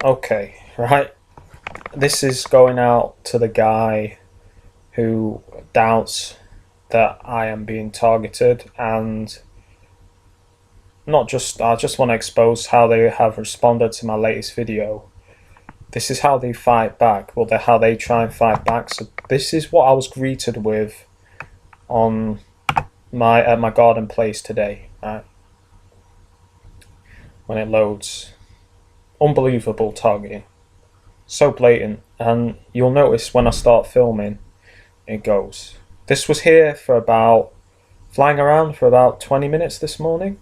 Okay, right. This is going out to the guy who doubts that I am being targeted, and not just I just want to expose how they have responded to my latest video. This is how they fight back, well, how they try and fight back. So this is what I was greeted with on at my garden place today, right? When it loads. Unbelievable targeting. So blatant. And you'll notice when I start filming, it goes. This was here for flying around for about 20 minutes this morning.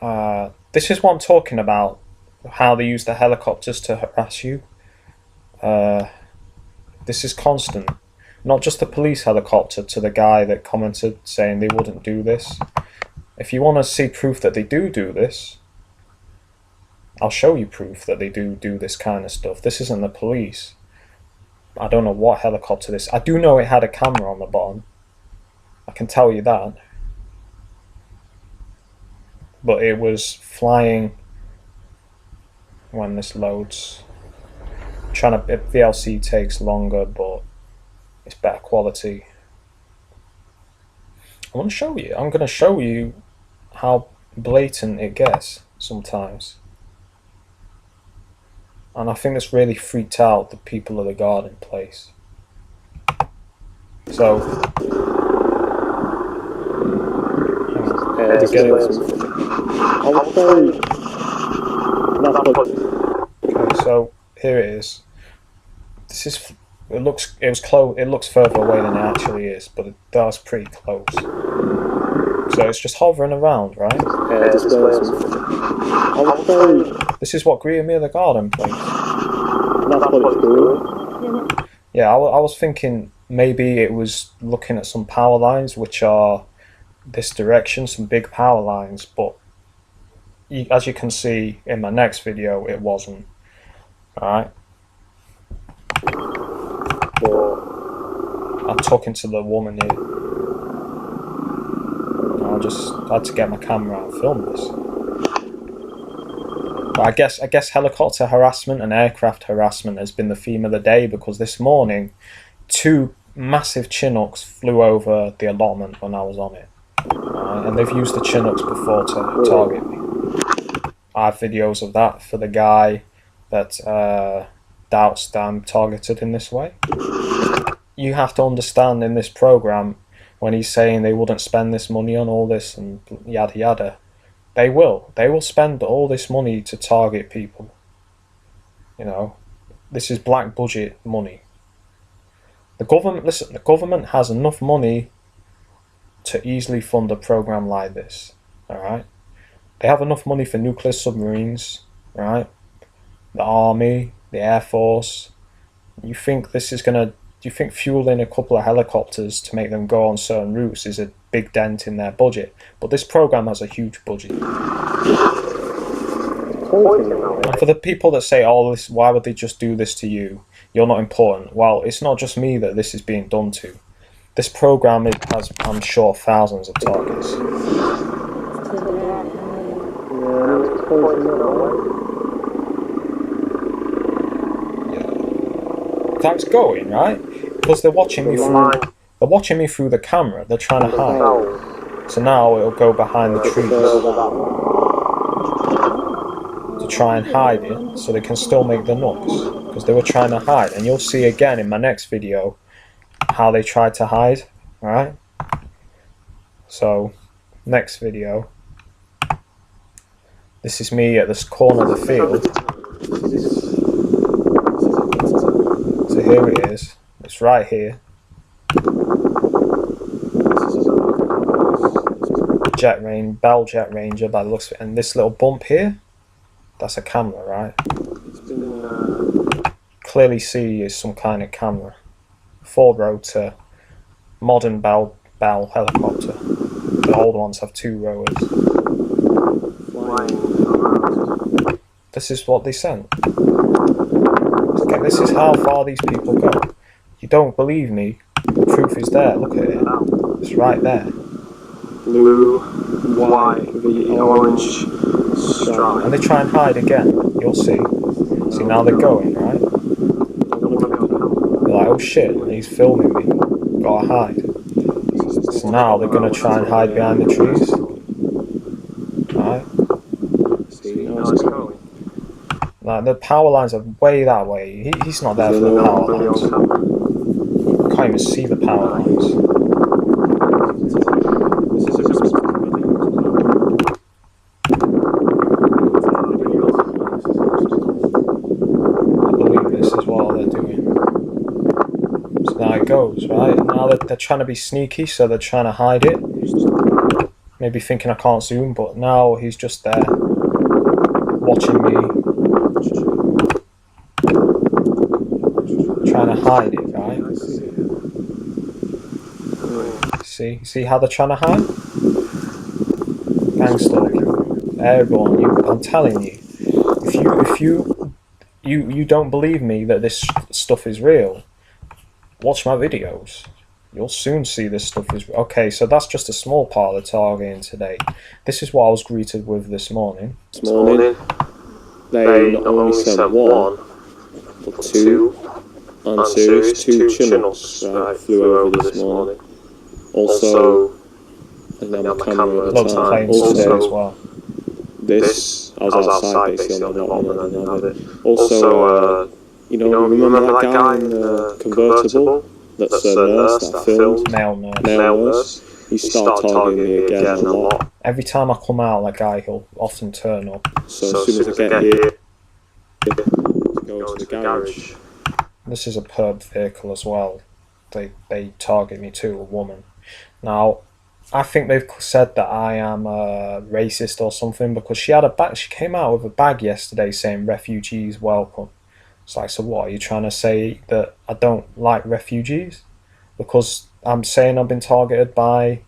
This is what I'm talking about. How they use the helicopters to harass you. This is constant. Not just the police helicopter to the guy that commented saying they wouldn't do this. If you want to see proof that they do this, I'll show you proof that they do this kind of stuff. This isn't the police. I don't know what helicopter this. I do know it had a camera on the bottom. I can tell you that. But it was flying when this loads. VLC takes longer, but it's better quality. I want to show you. I'm going to show you how blatant it gets sometimes. And I think this really freaked out the people of the garden place. So, to get it. Okay, so here it is. This is. It looks close. It looks further away than it actually is, but it does pretty close. So it's just hovering around, right? This is what greeted me at the garden place. Yeah, I was thinking maybe it was looking at some power lines which are this direction, some big power lines, but as you can see in my next video, it wasn't. Alright. I'm talking to the woman here. I just had to get my camera out and film this. But I guess helicopter harassment and aircraft harassment has been the theme of the day, because this morning 2 massive Chinooks flew over the allotment when I was on it. And they've used the Chinooks before to target me. I have videos of that for the guy that doubts that I'm targeted in this way. You have to understand, in this program, when he's saying they wouldn't spend this money on all this and yada yada, they will spend all this money to target people. You know, this is black budget money. The government, listen, the government has enough money to easily fund a program like this. Alright, they have enough money for nuclear submarines, right? The army, the air force. You think this is gonna? Do you think fueling a couple of helicopters to make them go on certain routes is a big dent in their budget? But this program has a huge budget. And for the people that say, "Oh, this, why would they just do this to you? You're not important." Well, it's not just me that this is being done to. This program has, I'm sure, thousands of targets. That's going, right? Because they're watching me through the camera. They're trying to hide. So now it'll go behind the trees to try and hide it, so they can still make the nooks, because they were trying to hide. And you'll see again in my next video how they tried to hide. Alright? So, next video. This is me at this corner of the field. So here it is. It's right here. Bell Jet Ranger by the looks of it. And this little bump here, that's a camera, right? Clearly see is some kind of camera. 4-rotor, modern Bell helicopter. The old ones have 2 rotors. This is what they sent. Okay, this is how far these people go. You don't believe me? The proof is there. Look at it. It's right there. Blue, white, the orange, Strike. And they try and hide again. You'll see. See, now they're going, right? They're like, oh shit, he's filming me. Gotta hide. So now they're gonna try and hide behind the trees. Right? See, now it's going. Like, the power lines are way that way. He's not there for the power lines. Can't even see the power lines. I believe this is what they're doing. So now it goes, right? Now they're trying to be sneaky, so they're trying to hide it. Maybe thinking I can't zoom, but now he's just there, watching me, trying to hide it, right? See how they're trying to hide? Gangster, airborne. I'm telling you, if you don't believe me that this stuff is real, watch my videos. You'll soon see this stuff is okay. So that's just a small part of the targeting today. This is what I was greeted with this morning. This morning, they not only sent one, but two answers, two Chinooks, right, flew over this morning. Also, and then the camera at the Loads of time. planes today as well. This, I was outside basically on the allotment, I didn't have it. Also, you know, remember that guy in the convertible? That's a nurse that filmed? Male nurse. Male nurse. He started targeting me again a lot. Every time I come out, that guy, he'll often turn up. So as soon as I get here, go to the garage. This is a perp vehicle as well. They target me too, a woman. Now, I think they've said that I am racist or something because she had a bag. She came out with a bag yesterday saying "refugees welcome." It's like, so what? Are you trying to say that I don't like refugees because I'm saying I've been targeted by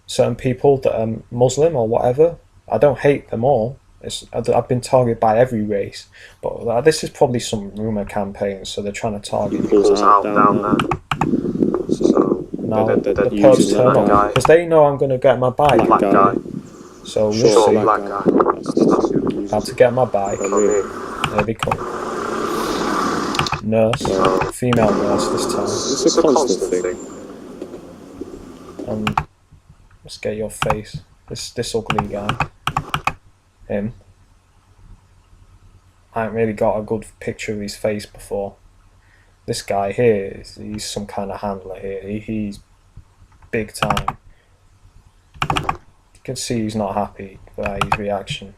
certain people that are Muslim or whatever? I don't hate them all. I've been targeted by every race, but this is probably some rumor campaign, so they're trying to target me. Pulls out down there. So Now they're the using pubs turn that guy. up because they know I'm going to get my bike. Black guy. So we'll Short see. black guy. That's who they're using. How to get my bike. There they come. Nurse, female nurse this time. It's a constant thing. Let's get your face. This ugly guy. Him. I haven't really got a good picture of his face before. This guy here, he's some kind of handler here. He's big time. You can see he's not happy by his reaction.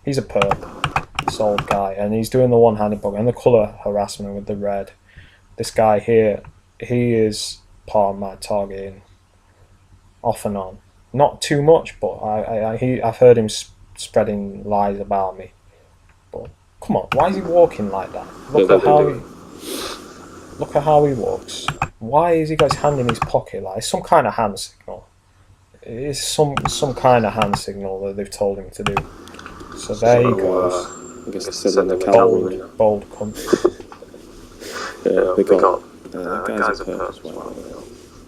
He's a perp. This old guy, and he's doing the one-handed bug and the colour harassment with the red. This guy here, he is part of my targeting, off and on. Not too much, but I've heard him spreading lies about me. But come on, why is he walking like that? Look at how he walks. Why is he got his hand in his pocket? Like, it's some kind of hand signal. It's some kind of hand signal that they've told him to do. So there he goes. I guess they said in the cavalry. Bold cunt. Yeah, they got guys a perp as well.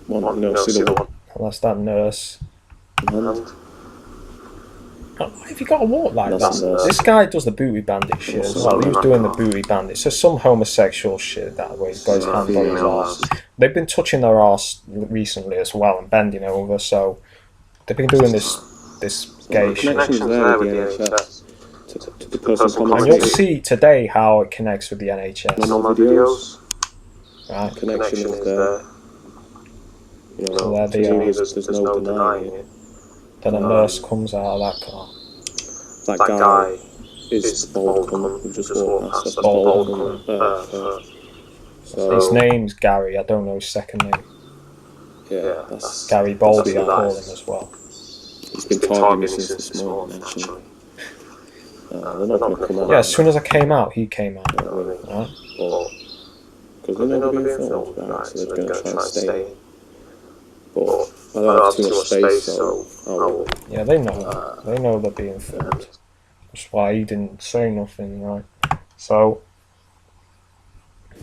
One nurse, the other one. Well, that's that nurse. And Why have you got to walk like That's that? nurse. This guy does the booty bandit shit as well. He was doing the booty bandit. So some homosexual shit that way. He's got his hand on his arse. They've been touching their arse recently as well and bending over. So they've been doing this gay shit. connections there with the NHS. To the person And commenting. you'll see today how it connects with the NHS. On my videos, Right? connection is there. You know, So there to they me, are. there's no denying it. Then a nurse comes out of that car. That guy is the bold cunt who just walked past us. Bold cunt. So, His name's Gary. I don't know his second name. yeah, that's Gary Baldy, I that's call nice. him as well. He's been targeting me since this morning, actually. They're not going to come out. Yeah, as soon as I came out, he came out. Really. Right? Because they know they're being filmed, right? So they're going to try and stay. But I don't have too much space, so I will. Yeah, they know. They know they're being filmed. That's why he didn't say nothing, right? So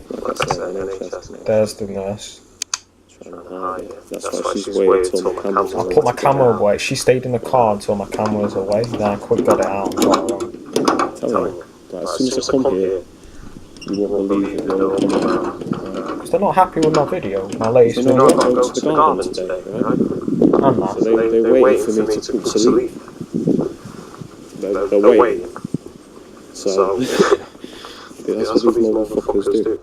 Like I said, NHS. there's the nurse. trying to hide it. That's why she's waited till my camera's I put my camera away. She stayed in the car until my camera was away. Then I quick got it out and got her on. Tell her, like, as soon as I come here, you won't believe it. They'll come around. Because they're not happy with my video, my latest So no, video. I've got to go to the garden today, right? And that. So they waited for me to leave. They're waiting. So, that's what these motherfuckers do.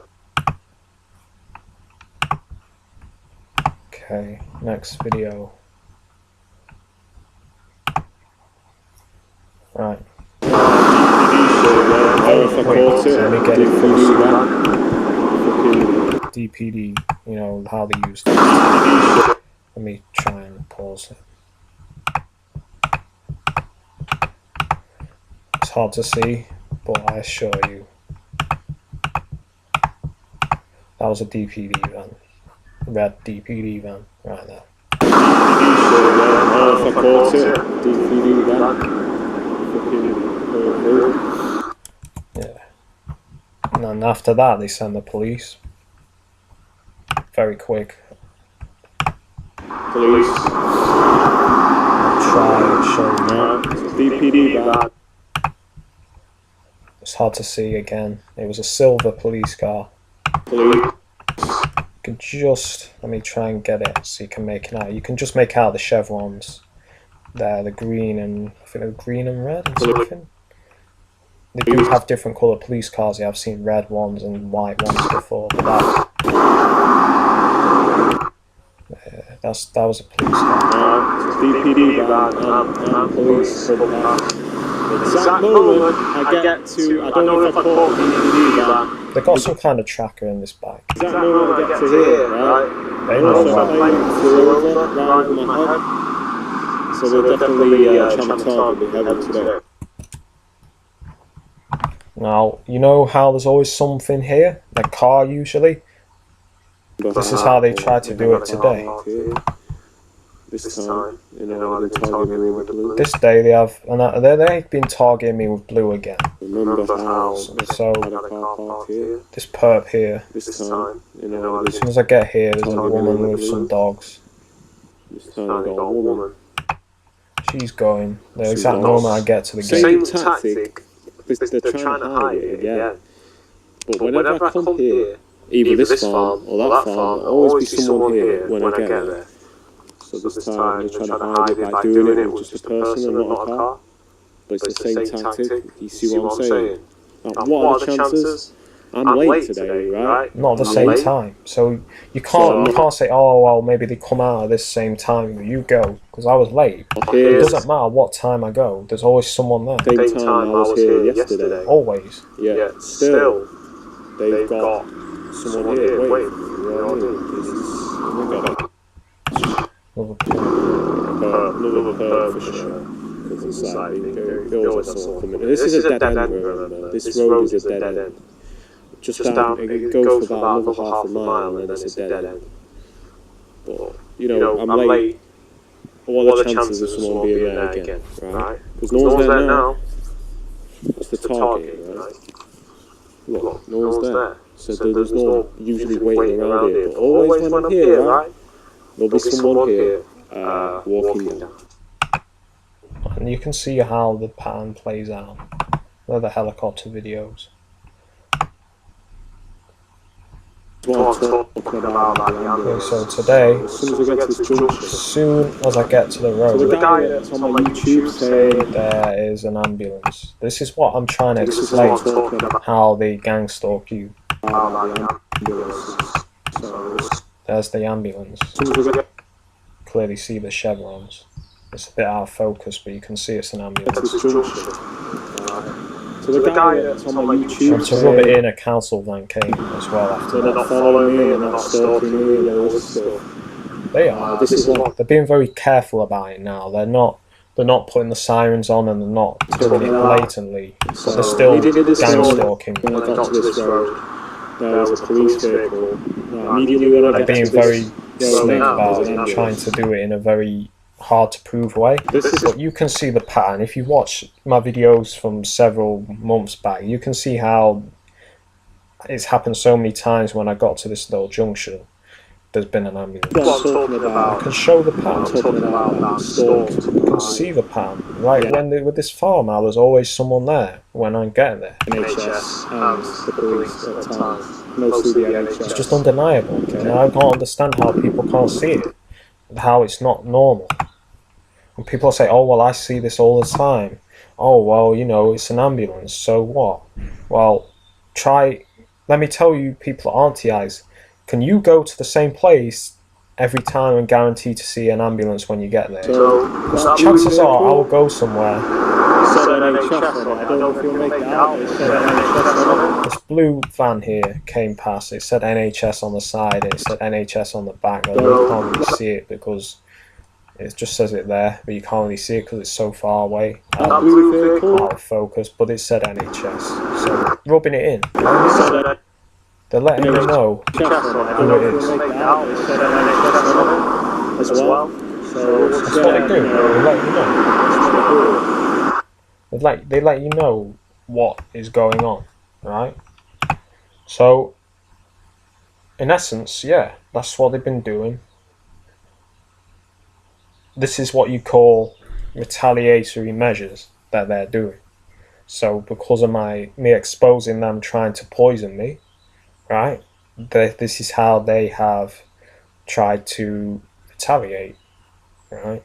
Okay, next video. Right. Let me get it for DPD, you know, how they use it. Let me try and pause it. It's hard to see, but I assure you. That was a DPD van. Red DPD van, right there. Oh, if I caught it, DPD van. Yeah. And then after that, they send the police. Very quick. Police. Try and show No, it's a DPD van. It's hard to see again. It was a silver police car. Police. You can just, let me try and get it so you can make it out. You can just make out the chevrons. There, the green and, I think they're green and red or something. They do have different colour police cars. I've seen red ones and white ones before, but that was a police car. DPD van and police. Exact moment I get to, I don't know if I caught DPD van. They've got some kind of tracker in this bike. Exact moment I get to here, right? They know So well. I flew over, right over my head. So they're definitely trying to target me heavily today. Now, you know how there's always something here? The car usually? This is how they try to do it today. This time, you know, they've been targeting me with blue. This day they have, and they've been targeting me with blue again. Remember how So, I had a car park here? this perp here, This time, you know, as soon as I get here, there's a woman with some dogs. this time I got a woman. She's going. The exact moment I get to the gate. Same tactic. They're trying to hide it again. But whenever I come here, either this farm or that farm, there'll always be someone here when I get there. So this time they're trying to hide it by doing it with just a person and not a car. But it's the same tactic. You see what I'm saying? Like, what are the chances? I'm late today, right? Not at the same time. So you can't say, oh well, maybe they come out at this same time. You go, because I was late. It doesn't matter what time I go. There's always someone there. Same time I was here yesterday. Always. Yeah, still, they've got someone here waiting. You know what I mean? Another perk for sure. Because it's like, they always have someone coming. This is a dead end, remember? This road is a dead end. Just down, it goes for about another half a mile and then it's a dead end. But, you know, I'm late. What are the chances of someone being there again, right? Because no one's there now. It's the target, right? Look, no one's there. So there's no usually waiting around here. But always when I'm here, right, there'll be someone here walking down. And you can see how the pattern plays out. They're the helicopter videos. Okay, so today, As soon as I get to this junction, as soon as I get to the so the road, guy that's on my YouTube saying there is an ambulance. This is what I'm trying to this is what I'm explain, talking about. how they gang stalk you. The ambulances. So There's the ambulance. as soon as I get Clearly see the chevrons. It's a bit out of focus, but you can see it's an to ambulance. this junction, so the guy that's on my YouTube And to rub it saying in, a council van came as well after so they're that. not following me and they're not stalking me and all this stuff. They are. This is what They're being very careful about it now. They're not putting the sirens on and they're not doing it blatantly. But they're still They did this gang road. stalking. When I got to this road, there was a police vehicle. Immediately when I They're get being to very this slick road, about there's it an and trying ambulance. to do it in a very hard to prove way. This is But you can see the pattern. If you watch my videos from several months back, you can see how it's happened so many times when I got to this little junction. there's been an ambulance. What I'm talking I about, can show the I'm pattern. talking about stores. You can see the pattern. Right, Yeah. with this farm now, there's always someone there when I'm getting there. NHS and the police at times. Mostly the NHS. It's just undeniable. And I can't understand how people can't see it. How it's not normal. And people say, oh, well, I see this all the time. Oh, well, you know, it's an ambulance, so what? Well, let me tell you, people at Auntie Eyes, can you go to the same place every time and guarantee to see an ambulance when you get there? So, Chances are I will go somewhere. It said NHS on it. I don't know if you'll make that out. It said NHS on it. This blue van here came past. It said NHS on the side and it said NHS on the back. Although you can't really see it because it just says it there, but you can't really see it because it's so far away. That blue vehicle. Out of focus, but it said NHS. So rubbing it in. Said They're letting me know NHS on it. I don't know if you'll make that out. It said NHS on it as well. So that's what they do. They let you know. They let you know what is going on, right? So, in essence, yeah, that's what they've been doing. This is what you call retaliatory measures that they're doing. So, because of me exposing them trying to poison me, right? This is how they have tried to retaliate, right?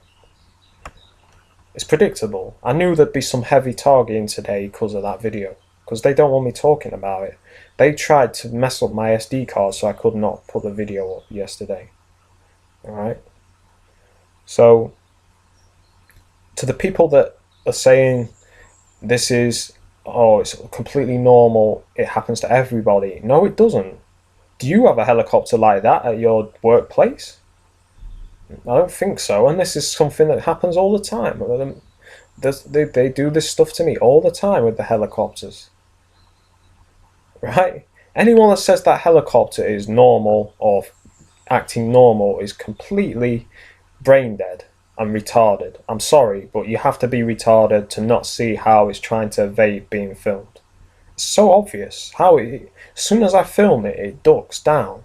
It's predictable. I knew there'd be some heavy targeting today because of that video, because they don't want me talking about it. They tried to mess up my SD card so I could not put the video up yesterday. Alright? So, to the people that are saying this is, oh, it's completely normal, it happens to everybody. No, it doesn't. Do you have a helicopter like that at your workplace? I don't think so, and this is something that happens all the time. They do this stuff to me all the time with the helicopters. Right? Anyone that says that helicopter is normal or acting normal is completely brain dead and retarded. I'm sorry, but you have to be retarded to not see how it's trying to evade being filmed. It's so obvious how as soon as I film it, it ducks down.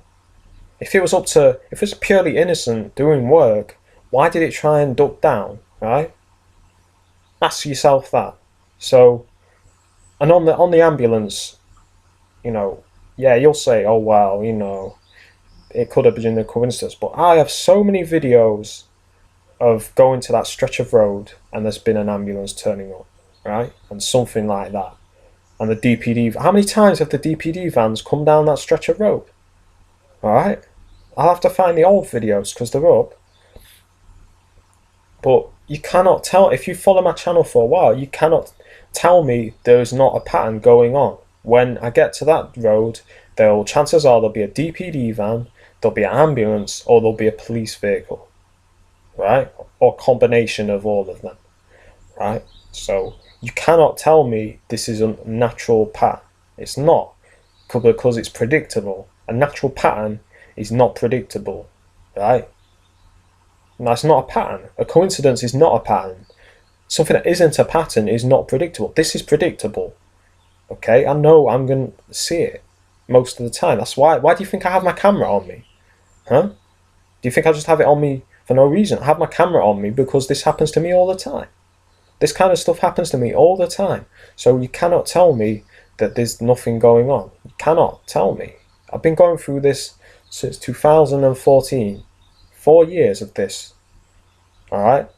If it's purely innocent doing work, why did it try and duck down, right? Ask yourself that. So, and on the ambulance, you know, yeah, you'll say, oh well, you know, it could have been a coincidence, but I have so many videos of going to that stretch of road and there's been an ambulance turning up, right? And something like that. And the DPD, how many times have the DPD vans come down that stretch of road? Alright? I'll have to find the old videos because they're up. But you cannot tell, if you follow my channel for a while, you cannot tell me there's not a pattern going on. When I get to that road, chances are there'll be a DPD van, there'll be an ambulance, or there'll be a police vehicle. Right? Or combination of all of them. Right? So you cannot tell me this is a natural pattern. It's not, because it's predictable. A natural pattern is not predictable, right? And that's not a pattern. A coincidence is not a pattern. Something that isn't a pattern is not predictable. This is predictable, okay? I know I'm going to see it most of the time. That's why do you think I have my camera on me? Huh? Do you think I just have it on me for no reason? I have my camera on me because this happens to me all the time. This kind of stuff happens to me all the time. So you cannot tell me that there's nothing going on. You cannot tell me. I've been going through this since 2014. 4 years of this. Alright?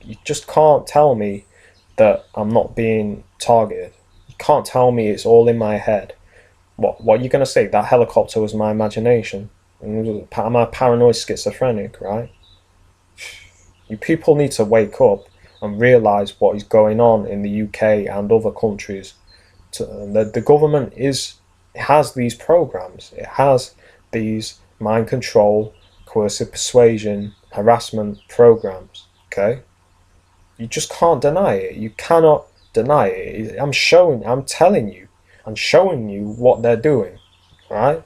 You just can't tell me that I'm not being targeted. You can't tell me it's all in my head. What are you going to say? That helicopter was my imagination. Am I paranoid schizophrenic, right? You people need to wake up and realise what is going on in the UK and other countries. The government has these programs. It has these mind control, coercive persuasion, harassment programs. Okay? You just can't deny it. You cannot deny it. I'm showing you what they're doing. Right?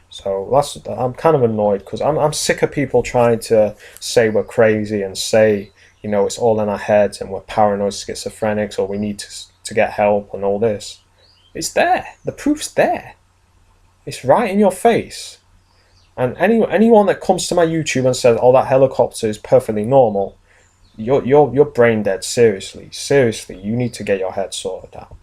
So I'm kind of annoyed because I'm sick of people trying to say we're crazy and say, you know, it's all in our heads and we're paranoid schizophrenics or we need to get help and all this. It's there. The proof's there. It's right in your face. And anyone that comes to my YouTube and says, "Oh, that helicopter is perfectly normal," you're brain dead. Seriously, you need to get your head sorted out.